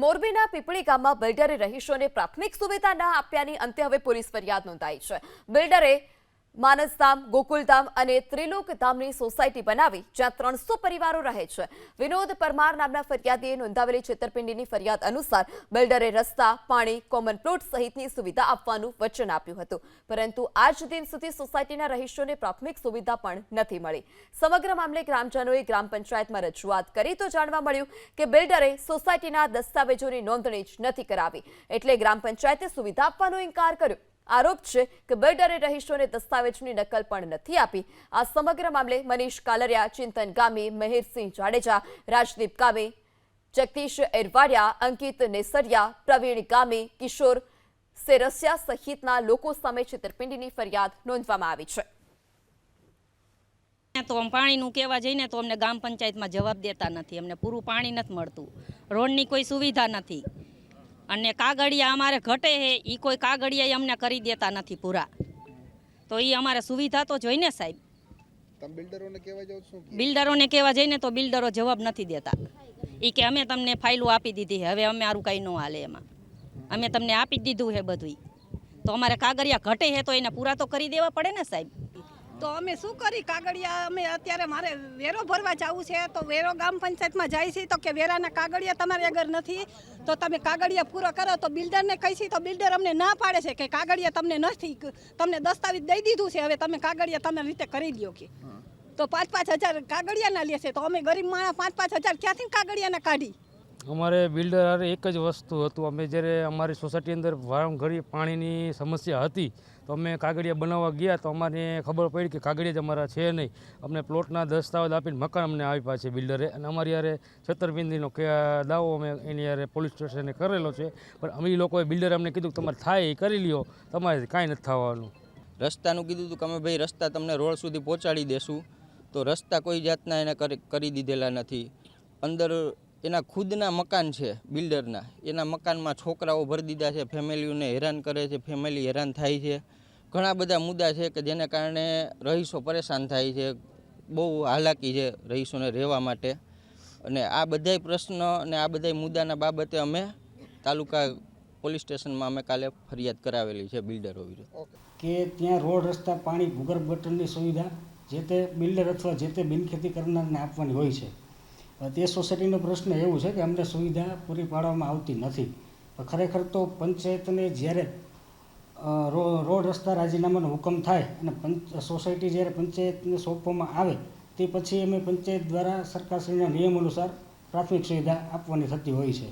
મોરબીના પીપળી ગામમાં બિલ્ડરે રહીશોને પ્રાથમિક સુવિધા ન આપ્યાની અંતે હવે પોલીસ ફરિયાદ નોંધાઈ છે। બિલ્ડરે માનસધામ, ગોકુલધામ અને ત્રિલોકધામની સોસાયટી બનાવી જ્યાં 300 પરિવારો રહે છે। વિનોદ પરમાર નામના ફરિયાદીએ નોંધાવેલી છેતરપિંડીની ફરિયાદ અનુસાર બિલ્ડરે રસ્તા, પાણી, કોમન પ્લોટ સહિતની સુવિધા આપવાનું વચન આપ્યું હતું, પરંતુ આજ દિન સુધી સોસાયટીના રહીશોને પ્રાથમિક સુવિધા પણ નથી મળી। સમગ્ર મામલે ગ્રામજનોએ ગ્રામ પંચાયતમાં રજૂઆત કરી તો જાણવા મળ્યું કે બિલ્ડરે સોસાયટીના દસ્તાવેજોની નોંધણી જ નથી કરાવી, એટલે ગ્રામ પંચાયતે સુવિધા આપવાનો ઇનકાર કર્યો। આરોપ છે કે બિલ્ડરે રહીશોને દસ્તાવેજની નકલ પણ નથી આપી। આ સમગ્ર મામલે મનીષ કાલરિયા, ચિંતન ગામી, મહેરસિંહ જાડેજા, રાજદીપ ગામી, જગદીશ એરવાડિયા, અંકિત નેસરિયા, પ્રવીણ ગામી, કિશોર સેરસિયા સહિતના લોકો સામે છેતરપિંડીની ફરિયાદ નોંધવામાં આવી છે। તો પાણીનું કહેવા જઈને તો અમને ગામ પંચાયતમાં જવાબ દેતા નથી, અમને પૂરું પાણી નથી મળતું, રોડની કોઈ સુવિધા નથી અને કાગળિયા અમારે ઘટે છે એ કોઈ કાગળિયા અમને કરી દેતા નથી પૂરા, તો એ અમારે સુવિધા તો જોઈને સાહેબ। બિલ્ડરોને કહેવા જઈને તો બિલ્ડરો જવાબ નથી દેતા, એ કે અમે તમને ફાઇલો આપી દીધી છે, હવે અમે આરું કંઈ ન હાલે, એમાં અમે તમને આપી દીધું છે બધું, તો અમારે કાગળિયા ઘટે છે તો એને પૂરા તો કરી દેવા પડે ને સાહેબ। તો અમે શું કરી, કાગળિયા અમે અત્યારે મારે વેરો ભરવા જવું છે તો વેરો ગામ પંચાયતમાં જાય છે તો કે વેરાના કાગળિયા તમારે અગર નથી તો તમે કાગળિયા પૂરા કરો, તો બિલ્ડરને કહીશી તો બિલ્ડર અમને ના પાડે છે કે કાગળિયા તમને નથી, તમને દસ્તાવેજ દઈ દીધું છે, હવે તમે કાગળિયા તમારી રીતે કરી દો કે, તો 5-5 હજાર કાગળિયાના લેશે, તો અમે ગરીબ માણસ 5-5 હજાર ક્યાંથી કાગળિયાના કાઢી। અમારે બિલ્ડર એક જ વસ્તુ હતું, અમે જ્યારે અમારી સોસાયટી અંદર વારંઘડી પાણીની સમસ્યા હતી તો અમે કાગળિયા બનાવવા ગયા તો અમારે ખબર પડી કે કાગળિયા જ અમારા છે નહીં, અમને પ્લોટના દસ્તાવેજ આપીને મકાન અમને આપ્યા છે બિલ્ડરે, અને અમારી યારે છેતરપિંડીનો દાવો અમે એની યારે પોલીસ સ્ટેશને કરેલો છે, પણ અમે લોકોએ બિલ્ડરે અમને કીધું કે તમારે થાય એ કરી લ્યો, તમારે કાંઈ નથી થવાનું। રસ્તાનું કીધું હતું કે અમે ભાઈ રસ્તા તમને રોડ સુધી પહોંચાડી દેશું, તો રસ્તા કોઈ જાતના એને કરી દીધેલા નથી। અંદર એના ખુદના મકાન છે બિલ્ડરના, એના મકાનમાં છોકરાઓ ભરી દીધા છે, ફેમિલીઓને હેરાન કરે છે, ફેમિલી હેરાન થાય છે, ઘણા બધા મુદ્દા છે કે જેને કારણે રહીશો પરેશાન થાય છે, બહુ હાલાકી છે રહીશોને રહેવા માટે, અને આ બધાય પ્રશ્ન અને આ બધાય મુદ્દાના બાબતે અમે તાલુકા પોલીસ સ્ટેશનમાં અમે કાલે ફરિયાદ કરાવેલી છે બિલ્ડરો વિરુદ્ધ કે ત્યાં રોડ, રસ્તા, પાણી, ભૂગર્ભ ગટરની સુવિધા જે તે બિલ્ડર અથવા જે તે બિનખેતી કરનારને આપવાની હોય છે। તે સોસાયટીનો પ્રશ્ન એવું છે કે અમને સુવિધા પૂરી પાડવામાં આવતી નથી। ખરેખર તો પંચાયતને જ્યારે રોડ, રસ્તા, રાજીનામાનો હુકમ થાય અને સોસાયટી જ્યારે પંચાયતને સોંપવામાં આવે તે પછી અમે પંચાયત દ્વારા સરકારશ્રીના નિયમ અનુસાર પ્રાથમિક સુવિધા આપવાની થતી હોય છે।